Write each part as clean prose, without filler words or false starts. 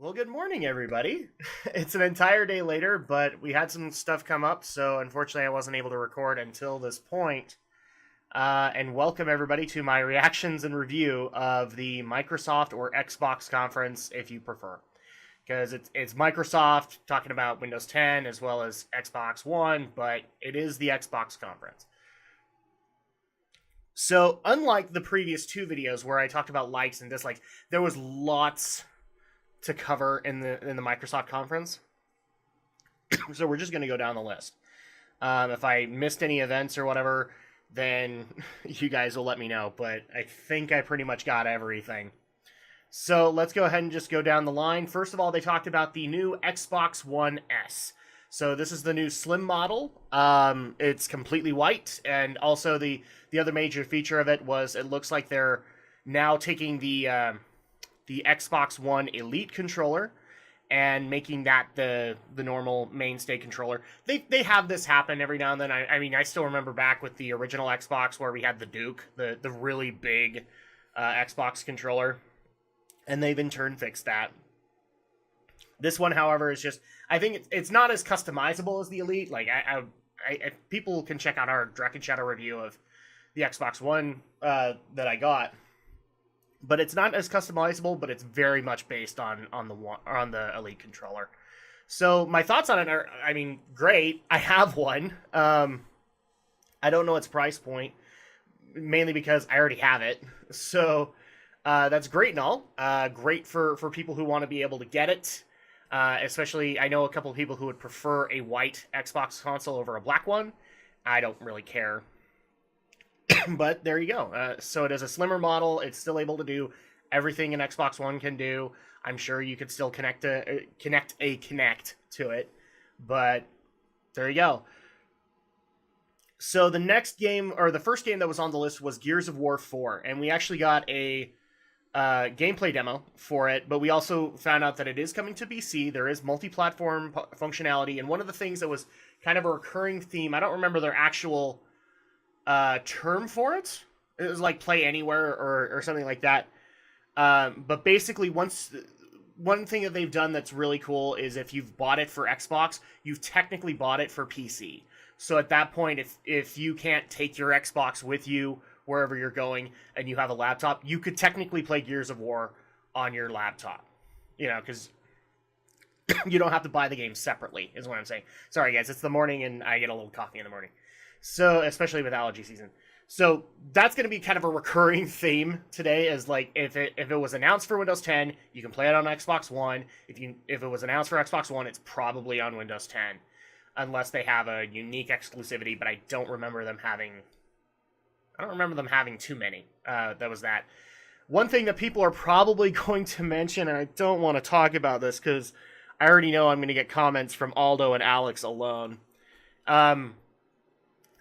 Well, good morning, everybody. It's an entire day later, but we had some stuff come up, so unfortunately, I wasn't able to record until this point. And welcome everybody to my reactions and review of the Microsoft or Xbox conference, if you prefer, because it's Microsoft talking about Windows 10 as well as Xbox One, but it is the Xbox conference. So, unlike the previous two videos where I talked about likes and dislikes, there was lots to cover in the Microsoft conference. So we're just going to go down the list. If I missed any events or whatever, then you guys will let me know. But I think I pretty much got everything. So let's go ahead and just go down the line. First of all, they talked about the new Xbox One S. So this is the new slim model. It's completely white, and also the other major feature of it was it looks like they're now taking the Xbox One Elite controller and making that the normal mainstay controller. They have this happen every now and then. I mean, I still remember back with the original Xbox where we had the Duke, the really big Xbox controller, and they've in turn fixed that. This one, however, is just, I think it's not as customizable as the Elite. Like, people can check out our Drak and Shadow review of the Xbox One that I got. But it's not as customizable, but it's very much based on the Elite controller. So my thoughts on it are, I mean, great. I have one. I don't know its price point, mainly because I already have it. So that's great and all. Great for people who want to be able to get it. Especially, I know a couple of people who would prefer a white Xbox console over a black one. I don't really care. But there you go. So it is a slimmer model. It's still able to do everything an Xbox One can do. I'm sure you could still connect a Kinect to it. But there you go. So the next game, or the first game that was on the list, was Gears of War 4. And we actually got a gameplay demo for it, but we also found out that it is coming to PC. There is multi-platform functionality, and one of the things that was kind of a recurring theme, I don't remember their actual term for it. It was like play anywhere or something like that. But basically, one thing that they've done that's really cool is if you've bought it for Xbox, you've technically bought it for PC. So at that point, if you can't take your Xbox with you wherever you're going and you have a laptop, you could technically play Gears of War on your laptop. You know, because you don't have to buy the game separately, is what I'm saying. Sorry, guys, it's the morning and I get a little coffee in the morning. So, especially with allergy season. So, that's going to be kind of a recurring theme today, is like, if it was announced for Windows 10, you can play it on Xbox One. If it was announced for Xbox One, it's probably on Windows 10. Unless they have a unique exclusivity, but I don't remember them having too many. That was that. One thing that people are probably going to mention, and I don't want to talk about this because I already know I'm going to get comments from Aldo and Alex alone.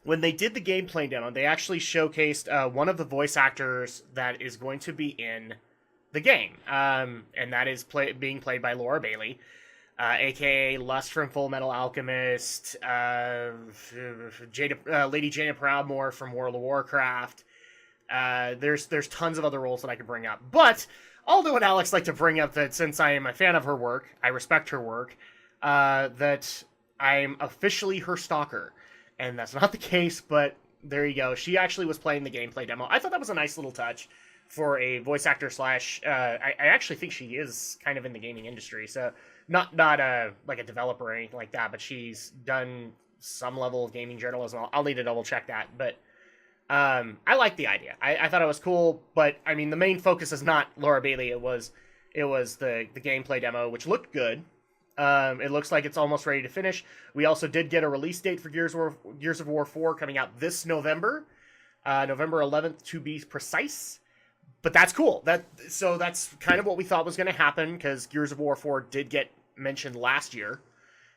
When they did the gameplay demo, they actually showcased one of the voice actors that is going to be in the game. And that is being played by Laura Bailey, a.k.a. Lust from Full Metal Alchemist, Lady Jaina Proudmoore from World of Warcraft. There's tons of other roles that I could bring up. But Aldo and Alex like to bring up that since I am a fan of her work, I respect her work, that I'm officially her stalker. And that's not the case, but there you go. She actually was playing the gameplay demo. I thought that was a nice little touch for a voice actor slash... I actually think she is kind of in the gaming industry, so not like a developer or anything like that, but she's done some level of gaming journalism. I'll need to double check that, but I like the idea. I thought it was cool, but I mean, the main focus is not Laura Bailey. It was the gameplay demo, which looked good. It looks like it's almost ready to finish. We also did get a release date for Gears of War 4 coming out this November, November 11th to be precise. But that's cool. So that's kind of what we thought was going to happen, because Gears of War 4 did get mentioned last year,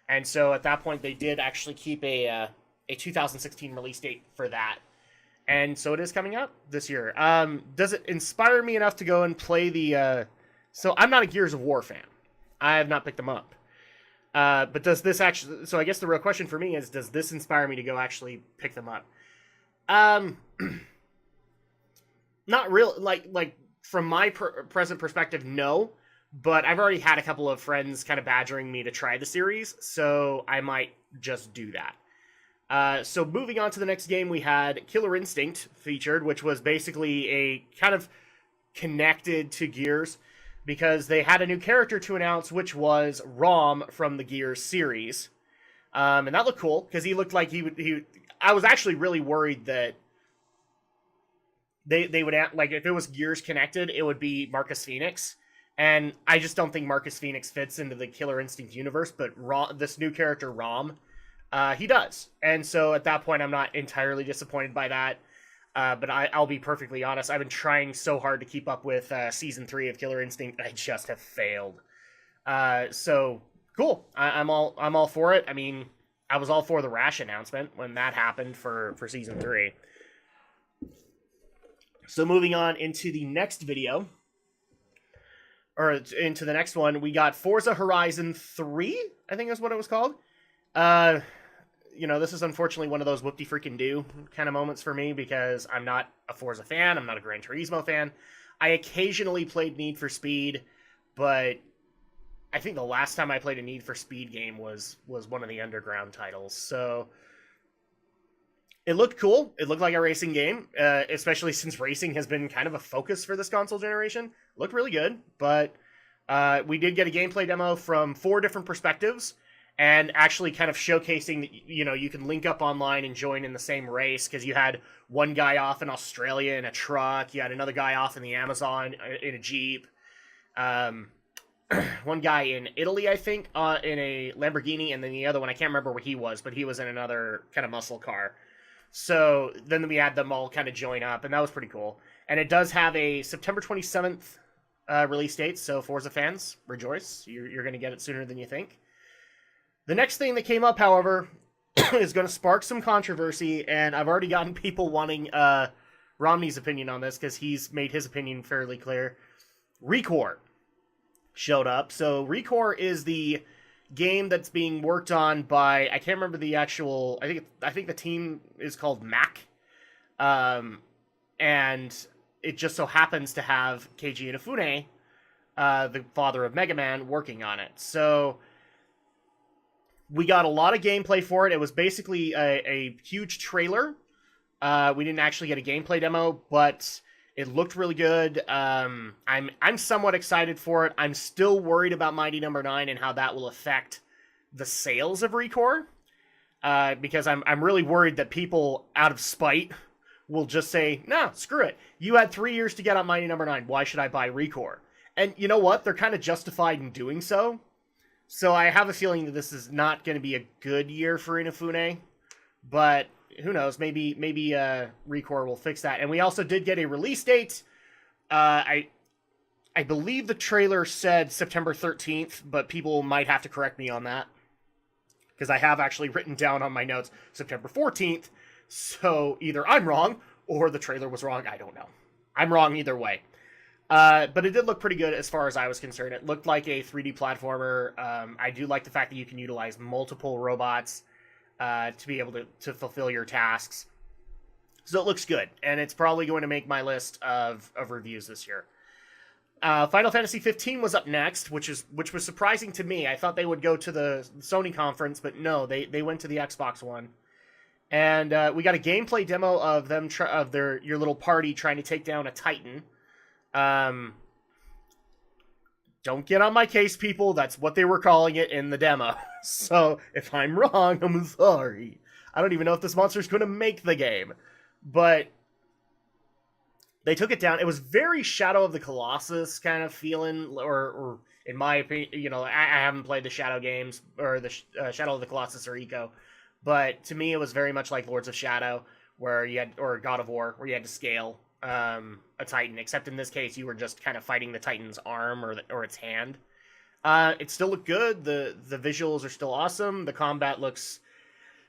and so at that point they did actually keep a 2016 release date for that, and so it is coming out this year. Does it inspire me enough to go and play the? So I'm not a Gears of War fan. I have not picked them up. But does this actually... So I guess the real question for me is, does this inspire me to go actually pick them up? Not real... Like from my present perspective, no. but I've already had a couple of friends kind of badgering me to try the series, so I might just do that. So moving on to the next game, we had Killer Instinct featured, which was basically a kind of connected to Gears, because they had a new character to announce, which was Rom from the Gears series. And that looked cool, because he looked like I was actually really worried that they would, like, if it was Gears connected, it would be Marcus Phoenix. And I just don't think Marcus Phoenix fits into the Killer Instinct universe, but this new character, Rom, he does. And so at that point, I'm not entirely disappointed by that. But I'll be perfectly honest, I've been trying so hard to keep up with Season 3 of Killer Instinct, I just have failed. So, cool. I'm all for it. I mean, I was all for the Rash announcement when that happened for Season 3. So moving on into the next video, or into the next one, we got Forza Horizon 3, I think is what it was called. This is unfortunately one of those whoop-de-freaking-do kind of moments for me, because I'm not a Forza fan, I'm not a Gran Turismo fan. I occasionally played Need for Speed, but I think the last time I played a Need for Speed game was one of the Underground titles. So it looked cool. It looked like a racing game, especially since racing has been kind of a focus for this console generation. It looked really good, but we did get a gameplay demo from 4 different perspectives, and actually kind of showcasing that, you can link up online and join in the same race, because you had one guy off in Australia in a truck, you had another guy off in the Amazon in a Jeep, one guy in Italy, I think, in a Lamborghini, and then the other one, I can't remember where he was, but he was in another kind of muscle car. So then we had them all kind of join up, and that was pretty cool. And it does have a September 27th release date, so Forza fans, rejoice. You're going to get it sooner than you think. The next thing that came up, however, is going to spark some controversy, and I've already gotten people wanting Romney's opinion on this, because he's made his opinion fairly clear. ReCore showed up. So ReCore is the game that's being worked on by, I can't remember the actual, I think the team is called Mac, and it just so happens to have Keiji Inafune, the father of Mega Man, working on it. So we got a lot of gameplay for it. It was basically a huge trailer. We didn't actually get a gameplay demo, but it looked really good. I'm somewhat excited for it. I'm still worried about Mighty Number 9 and how that will affect the sales of ReCore, because I'm really worried that people, out of spite, will just say, no, screw it. You had 3 years to get on Mighty Number 9. Why should I buy ReCore? And you know what? They're kind of justified in doing so. So I have a feeling that this is not going to be a good year for Inafune, but who knows? Maybe ReCore will fix that. And we also did get a release date. I believe the trailer said September 13th, but people might have to correct me on that, because I have actually written down on my notes September 14th. So either I'm wrong or the trailer was wrong. I don't know. I'm wrong either way. But it did look pretty good as far as I was concerned. It looked like a 3D platformer. I do like the fact that you can utilize multiple robots to be able to fulfill your tasks. So it looks good, and it's probably going to make my list of reviews this year. Final Fantasy 15 was up next, which was surprising to me. I thought they would go to the Sony conference, but no, they went to the Xbox One. And we got a gameplay demo of them your little party trying to take down a Titan. Don't get on my case, people. That's what they were calling it in the demo. So if I'm wrong, I'm sorry. I don't even know if this monster's going to make the game. But they took it down. It was very Shadow of the Colossus kind of feeling, or in my opinion, I haven't played the Shadow games, or the Shadow of the Colossus or Eco, but to me it was very much like Lords of Shadow, or God of War, where you had to scale a Titan, except in this case you were just kind of fighting the Titan's arm or its hand. It still looked good. The visuals are still awesome. The combat looks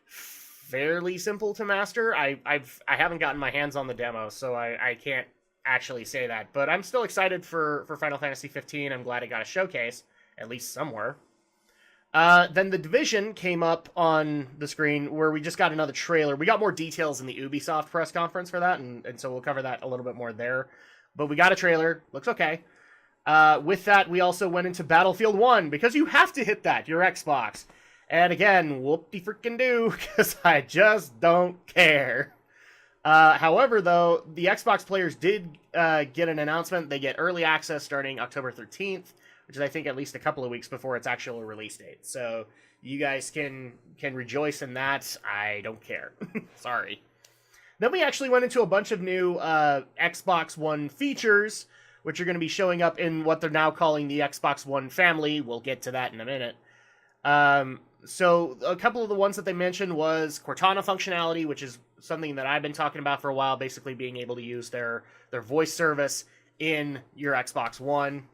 fairly simple to master. I haven't gotten my hands on the demo, so I can't actually say that. But I'm still excited for Final Fantasy 15. I'm glad it got a showcase, at least somewhere. Then The Division came up on the screen, where we just got another trailer. We got more details in the Ubisoft press conference for that, and so we'll cover that a little bit more there. But we got a trailer. Looks okay. With that, we also went into Battlefield 1, because you have to hit that, your Xbox. And again, whoop-de-freaking-do, because I just don't care. However, though, the Xbox players did get an announcement. They get early access starting October 13th, which is, I think, at least a couple of weeks before its actual release date. So you guys can rejoice in that. I don't care. Sorry. Then we actually went into a bunch of new Xbox One features, which are going to be showing up in what they're now calling the Xbox One family. We'll get to that in a minute. So a couple of the ones that they mentioned was Cortana functionality, which is something that I've been talking about for a while, basically being able to use their voice service in your Xbox One.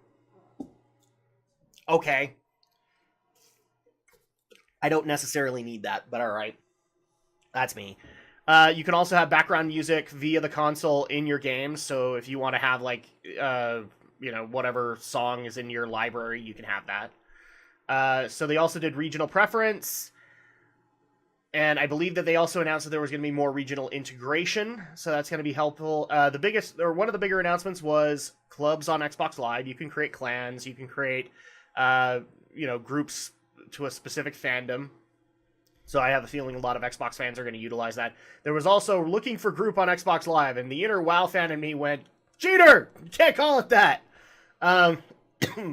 Okay. I don't necessarily need that, but alright. That's me. You can also have background music via the console in your games, so if you want to have, like, whatever song is in your library, you can have that. So they also did regional preference, and I believe that they also announced that there was going to be more regional integration, so that's going to be helpful. One of the bigger announcements was clubs on Xbox Live. You can create clans, you can create, groups to a specific fandom. So I have a feeling a lot of Xbox fans are going to utilize that. There was also looking for group on Xbox Live, and the inner WoW fan in me went, cheater! You can't call it that!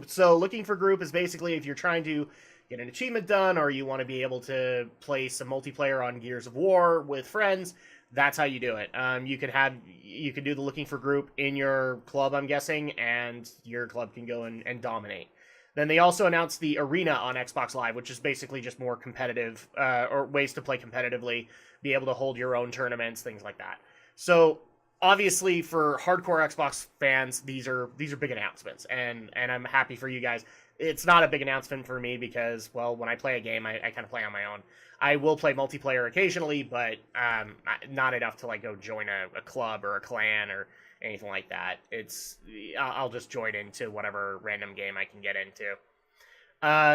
So looking for group is basically if you're trying to get an achievement done, or you want to be able to play some multiplayer on Gears of War with friends, that's how you do it. You can do the looking for group in your club, I'm guessing, and your club can go and dominate. Then they also announced the Arena on Xbox Live, which is basically just more competitive, or ways to play competitively, be able to hold your own tournaments, things like that. So obviously, for hardcore Xbox fans, these are big announcements, and I'm happy for you guys. It's not a big announcement for me because, well, when I play a game, I kind of play on my own. I will play multiplayer occasionally, but not enough to like go join a club or a clan or anything like that. I'll just join into whatever random game I can get into.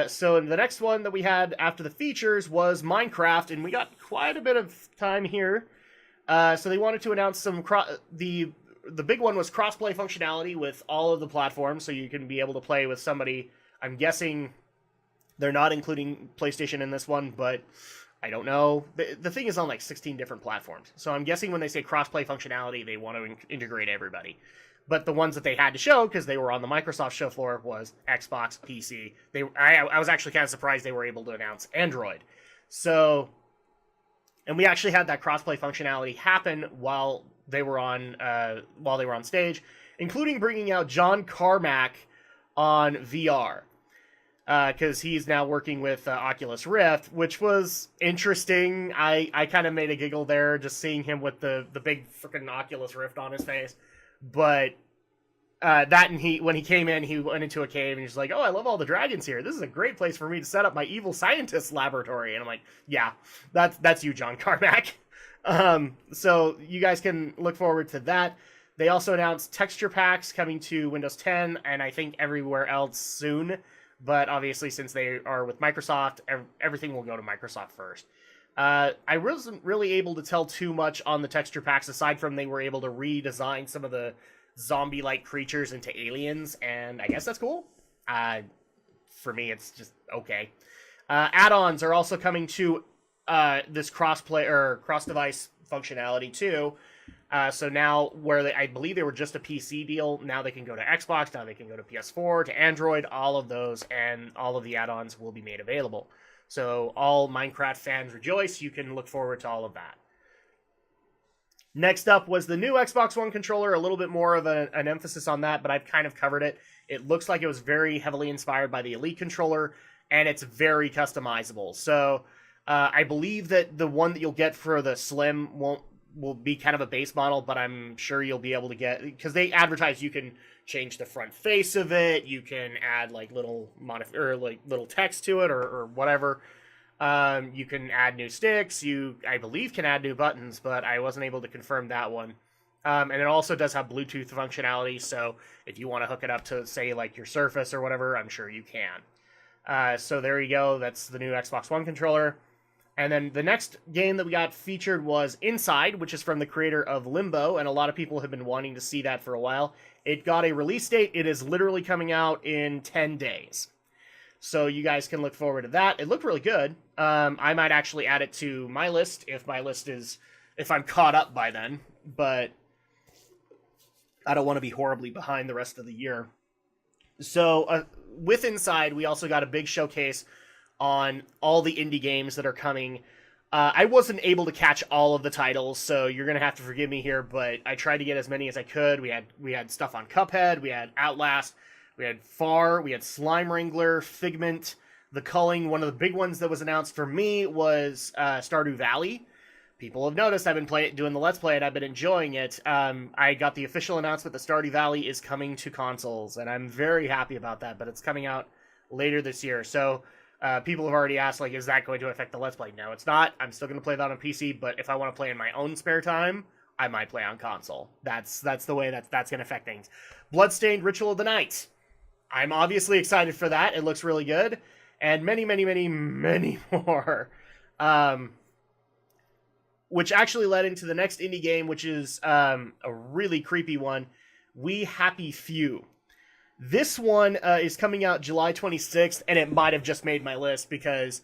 So the next one that we had after the features was Minecraft, and we got quite a bit of time here. So they wanted to announce some the big one was crossplay functionality with all of the platforms, so you can be able to play with somebody. I'm guessing they're not including PlayStation in this one, but I don't know. The thing is on like 16 different platforms, so I'm guessing when they say crossplay functionality, they want to integrate everybody. But the ones that they had to show, because they were on the Microsoft show floor, was Xbox, PC. I was actually kind of surprised they were able to announce Android. So, and we actually had that crossplay functionality happen while they were on stage, including bringing out John Carmack on VR, because he's now working with Oculus Rift, which was interesting. I kind of made a giggle there just seeing him with the big freaking Oculus Rift on his face. But when he came in, he went into a cave and he's like, "Oh, I love all the dragons here. This is a great place for me to set up my evil scientist laboratory." And I'm like, "Yeah, that's you, John Carmack." So you guys can look forward to that. They also announced texture packs coming to Windows 10 and I think everywhere else soon. But obviously, since they are with Microsoft, everything will go to Microsoft first. I wasn't really able to tell too much on the texture packs, aside from they were able to redesign some of the zombie-like creatures into aliens, and I guess that's cool. For me, it's just okay. Add-ons are also coming to this cross-play or cross-device functionality too. So now, I believe they were just a PC deal, now they can go to Xbox, now they can go to PS4, to Android, all of those, and all of the add-ons will be made available. So all Minecraft fans rejoice, you can look forward to all of that. Next up was the new Xbox One controller, a little bit more of an emphasis on that, but I've kind of covered it. It looks like it was very heavily inspired by the Elite controller, and it's very customizable. So I believe that the one that you'll get for the Slim will be kind of a base model, but I'm sure you'll be able to get, because they advertise you can change the front face of it, you can add like little little text to it or whatever. You can add new sticks, I believe can add new buttons, but I wasn't able to confirm that one. And it also does have Bluetooth functionality, so if you want to hook it up to, say, like your Surface or whatever, I'm sure you can. So there you go, that's the new Xbox One controller. And then the next game that we got featured was Inside, which is from the creator of Limbo, and a lot of people have been wanting to see that for a while. It got a release date. It is literally coming out in 10 days. So you guys can look forward to that. It looked really good. I might actually add it to my list if I'm caught up by then. But I don't want to be horribly behind the rest of the year. So with Inside, we also got a big showcase on all the indie games that are coming. I wasn't able to catch all of the titles, so you're going to have to forgive me here, but I tried to get as many as I could. We had stuff on Cuphead, we had Outlast, we had Far, we had Slime Wrangler, Figment, The Culling. One of the big ones that was announced for me was Stardew Valley. People have noticed I've been doing the Let's Play, and I've been enjoying it. I got the official announcement that Stardew Valley is coming to consoles, and I'm very happy about that, but it's coming out later this year. So people have already asked, like, is that going to affect the Let's Play? No, it's not. I'm still going to play that on PC, but if I want to play in my own spare time, I might play on console. That's the way that's going to affect things. Bloodstained Ritual of the Night. I'm obviously excited for that. It looks really good. And many, many, many, many more. Which actually led into the next indie game, which is a really creepy one, We Happy Few. This one is coming out July 26th, and it might have just made my list because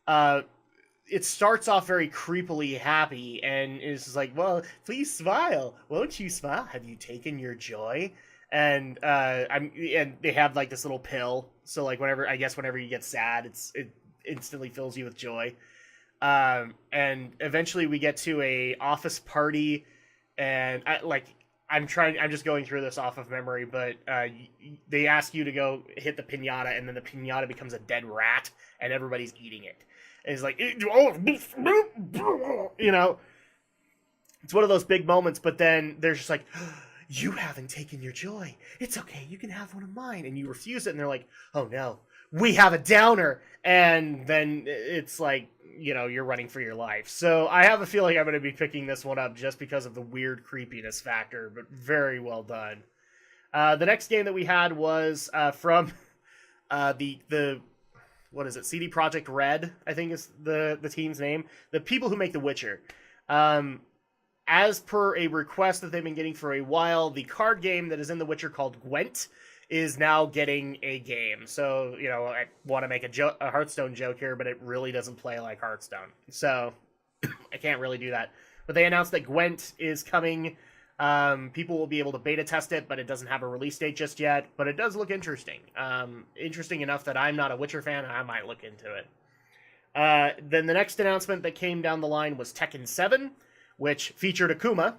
it starts off very creepily happy, and is like, well, please smile. Won't you smile? Have you taken your joy? And and they have like this little pill, so like whenever you get sad, it instantly fills you with joy. And eventually we get to a office party, and I'm just going through this off of memory, but they ask you to go hit the piñata, and then the piñata becomes a dead rat, and everybody's eating it. And it's like, you know, it's one of those big moments, but then there's just like, you haven't taken your joy. It's okay, you can have one of mine. And you refuse it, and they're like, oh no, we have a downer. And then it's like, you know, you're running for your life. So I have a feeling I'm going to be picking this one up just because of the weird creepiness factor, but very well done. The next game that we had was from the what is it? CD Projekt Red, I think is the team's name. The people who make The Witcher. As per a request that they've been getting for a while, the card game that is in The Witcher called Gwent is now getting a game. So, you know, I want to make a Hearthstone joke here, but it really doesn't play like Hearthstone. So, I can't really do that. But they announced that Gwent is coming. People will be able to beta test it, but it doesn't have a release date just yet. But it does look interesting. Interesting enough that I'm not a Witcher fan, and I might look into it. Then the next announcement that came down the line was Tekken 7, which featured Akuma.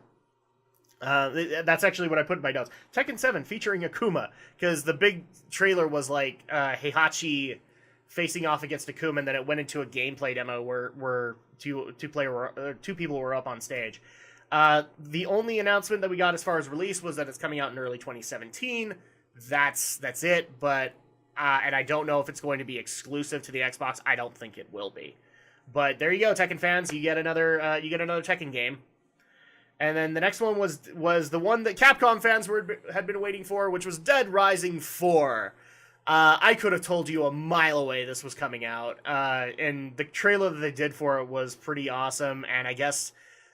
That's actually what I put in my notes. Tekken 7 featuring Akuma, because the big trailer was like Heihachi facing off against Akuma, and then it went into a gameplay demo where two people were up on stage. The only announcement that we got as far as release was that it's coming out in early 2017. That's it, but and I don't know if it's going to be exclusive to the Xbox. I don't think it will be. But there you go, Tekken fans. You get another Tekken game. And then the next one was the one that Capcom fans had been waiting for, which was Dead Rising 4. I could have told you a mile away this was coming out. And the trailer that they did for it was pretty awesome. And I guess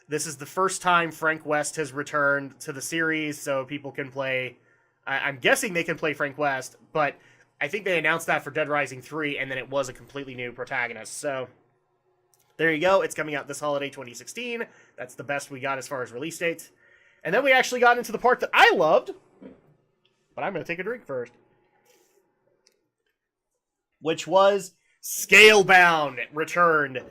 this is the first time Frank West has returned to the series, so people can play. I'm guessing they can play Frank West, but I think they announced that for Dead Rising 3, and then it was a completely new protagonist. So there you go. It's coming out this holiday 2016. That's the best we got as far as release dates. And then we actually got into the part that I loved, but I'm going to take a drink first, which was Scalebound returned.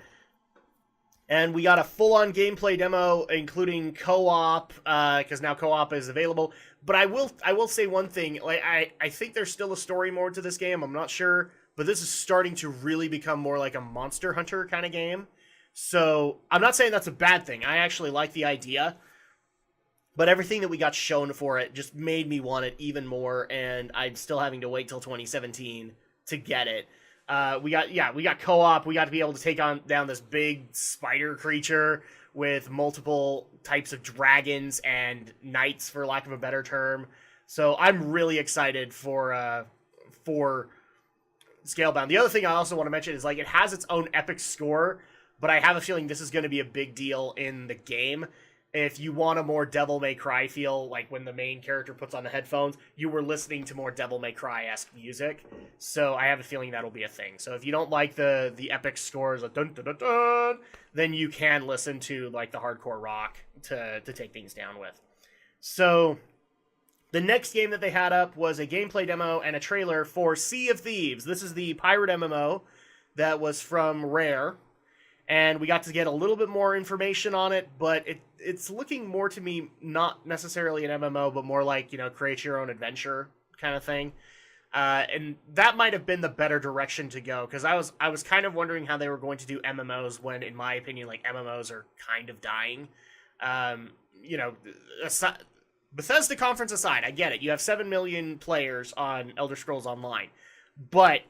And we got a full-on gameplay demo, including co-op, because now co-op is available. But I will say one thing. Like I think there's still a story mode to this game. I'm not sure, but this is starting to really become more like a Monster Hunter kind of game. So I'm not saying that's a bad thing. I actually like the idea. But everything that we got shown for it just made me want it even more, and I'm still having to wait till 2017 to get it. We got co-op. We got to be able to take down this big spider creature with multiple types of dragons and knights, for lack of a better term. So I'm really excited for Scalebound. The other thing I also want to mention is like it has its own epic score, but I have a feeling this is going to be a big deal in the game. If you want a more Devil May Cry feel, like when the main character puts on the headphones, you were listening to more Devil May Cry-esque music. So I have a feeling that'll be a thing. So if you don't like the epic scores of dun dun dun dun, then you can listen to like the hardcore rock to take things down with. So the next game that they had up was a gameplay demo and a trailer for Sea of Thieves. This is the pirate MMO that was from Rare. And we got to get a little bit more information on it, but it's looking more to me not necessarily an MMO, but more like, you know, create your own adventure kind of thing. And that might have been the better direction to go, because I was kind of wondering how they were going to do MMOs when, in my opinion, like MMOs are kind of dying. You know, Bethesda conference aside, I get it. You have 7 million players on Elder Scrolls Online, but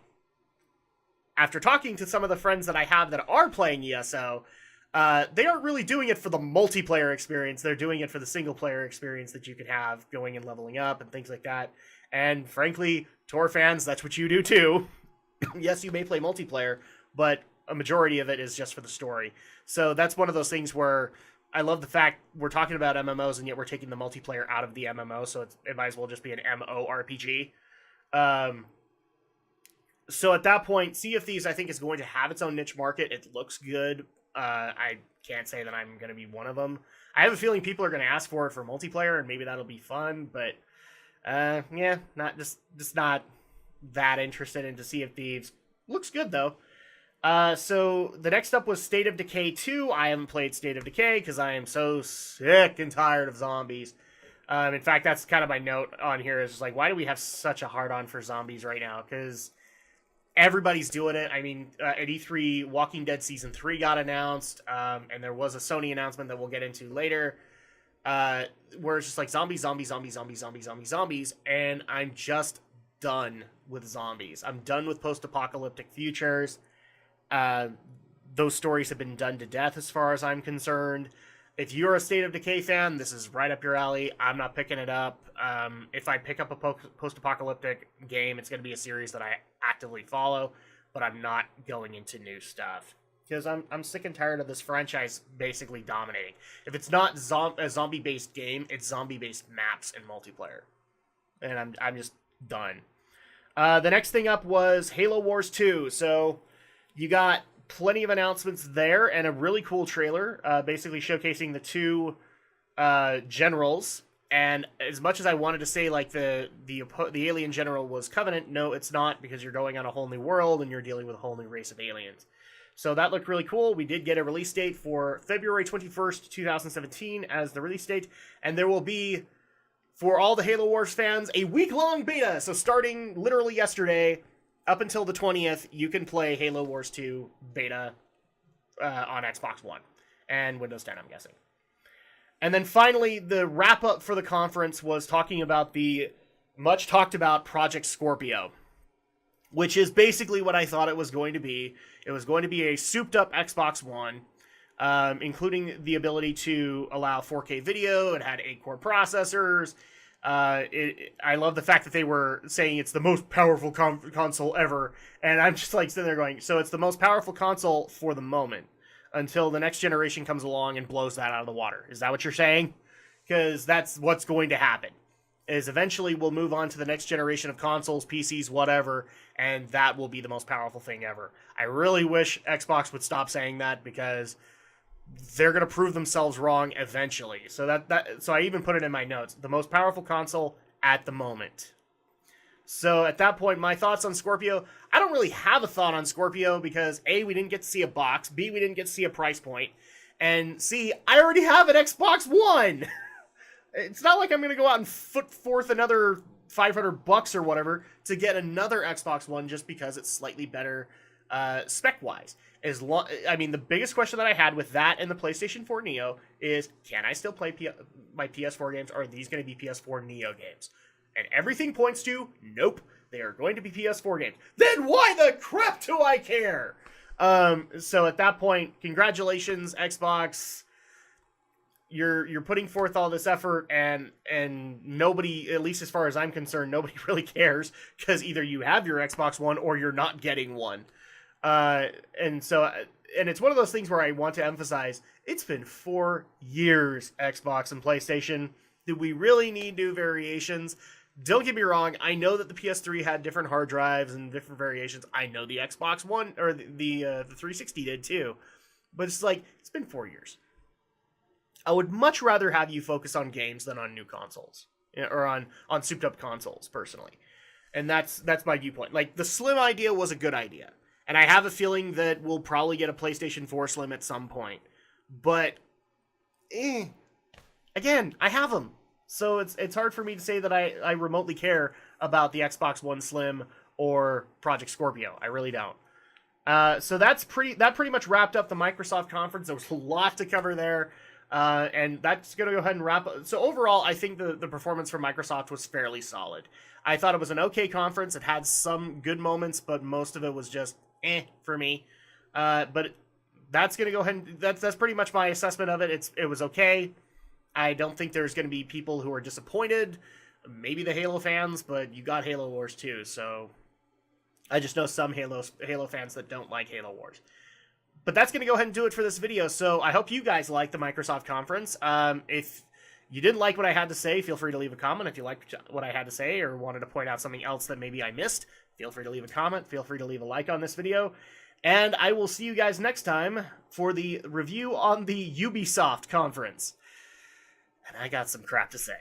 after talking to some of the friends that I have that are playing ESO, they aren't really doing it for the multiplayer experience. They're doing it for the single-player experience that you can have going and leveling up and things like that. And frankly, Tor fans, that's what you do too. Yes, you may play multiplayer, but a majority of it is just for the story. So that's one of those things where I love the fact we're talking about MMOs and yet we're taking the multiplayer out of the MMO, so it might as well just be an MORPG. So at that point, Sea of Thieves, I think, is going to have its own niche market. It looks good. I can't say that I'm going to be one of them. I have a feeling people are going to ask for it for multiplayer, and maybe that'll be fun. But yeah, not just not that interested into Sea of Thieves. Looks good though. So the next up was State of Decay 2. I haven't played State of Decay because I am so sick and tired of zombies. In fact, that's kind of my note on here is just like, why do we have such a hard-on for zombies right now? Because everybody's doing it. I mean, at E3, Walking Dead Season 3 got announced, and there was a Sony announcement that we'll get into later, where it's just like zombies, and I'm just done with zombies. I'm done with post-apocalyptic futures. Those stories have been done to death as far as I'm concerned. If you're a State of Decay fan, this is right up your alley. I'm not picking it up. If I pick up a post-apocalyptic game, it's going to be a series that I actively follow, but I'm not going into new stuff. Because I'm sick and tired of this franchise basically dominating. If it's not a zombie-based game, it's zombie-based maps and multiplayer. And I'm just done. The next thing up was Halo Wars 2. So you got plenty of announcements there and a really cool trailer, basically showcasing the two generals. And as much as I wanted to say like the alien general was Covenant, no, it's not, because you're going on a whole new world and you're dealing with a whole new race of aliens. So that looked really cool. We did get a release date for February 21st, 2017 as the release date, and there will be, for all the Halo Wars fans, a week-long beta. So starting literally yesterday up until the 20th, you can play Halo Wars 2 beta on Xbox One and Windows 10, I'm guessing. And then finally, the wrap-up for the conference was talking about the much-talked-about Project Scorpio, which is basically what I thought it was going to be. It was going to be a souped-up Xbox One, including the ability to allow 4K video. It had 8-core processors. I love the fact that they were saying it's the most powerful console ever, and I'm just like sitting there going, so it's the most powerful console for the moment, until the next generation comes along and blows that out of the water. Is that what you're saying? Because that's what's going to happen. Is eventually we'll move on to the next generation of consoles, PCs, whatever, and that will be the most powerful thing ever. I really wish Xbox would stop saying that, because they're going to prove themselves wrong eventually. So so I even put it in my notes. The most powerful console at the moment. So at that point, my thoughts on Scorpio, I don't really have a thought on Scorpio because A, we didn't get to see a box, B, we didn't get to see a price point, and C, I already have an Xbox One. It's not like I'm going to go out and foot forth another $500 or whatever to get another Xbox One just because it's slightly better spec-wise. I mean, the biggest question that I had with that and the PlayStation 4 Neo is, can I still play my PS4 games, or are these going to be PS4 Neo games? And everything points to, nope, they are going to be PS4 games. Then why the crap do I care? So at that point, congratulations, Xbox. You're putting forth all this effort, and nobody, at least as far as I'm concerned, nobody really cares, because either you have your Xbox One or you're not getting one. And so and it's one of those things where I want to emphasize, it's been 4 years, Xbox and PlayStation. Do we really need new variations? Don't get me wrong, I know that the PS3 had different hard drives and different variations. I know the Xbox One, or the 360 did too. But it's like, it's been 4 years. I would much rather have you focus on games than on new consoles. Or on souped up consoles, personally. And that's my viewpoint. Like, the Slim idea was a good idea. And I have a feeling that we'll probably get a PlayStation 4 Slim at some point. But, again, I have them. So it's hard for me to say that I remotely care about the Xbox One Slim or Project Scorpio. I really don't. So that pretty much wrapped up the Microsoft conference. There was a lot to cover there. And that's going to go ahead and wrap up. So overall, I think the performance from Microsoft was fairly solid. I thought it was an okay conference. It had some good moments, but most of it was just for me. But that's going to go ahead and that's pretty much my assessment of it. It was okay. I don't think there's going to be people who are disappointed. Maybe the Halo fans, but you got Halo Wars too. So I just know some Halo fans that don't like Halo Wars. But that's going to go ahead and do it for this video. So I hope you guys liked the Microsoft conference. If you didn't like what I had to say, feel free to leave a comment. If you liked what I had to say or wanted to point out something else that maybe I missed, feel free to leave a comment. Feel free to leave a like on this video. And I will see you guys next time for the review on the Ubisoft conference. And I got some crap to say.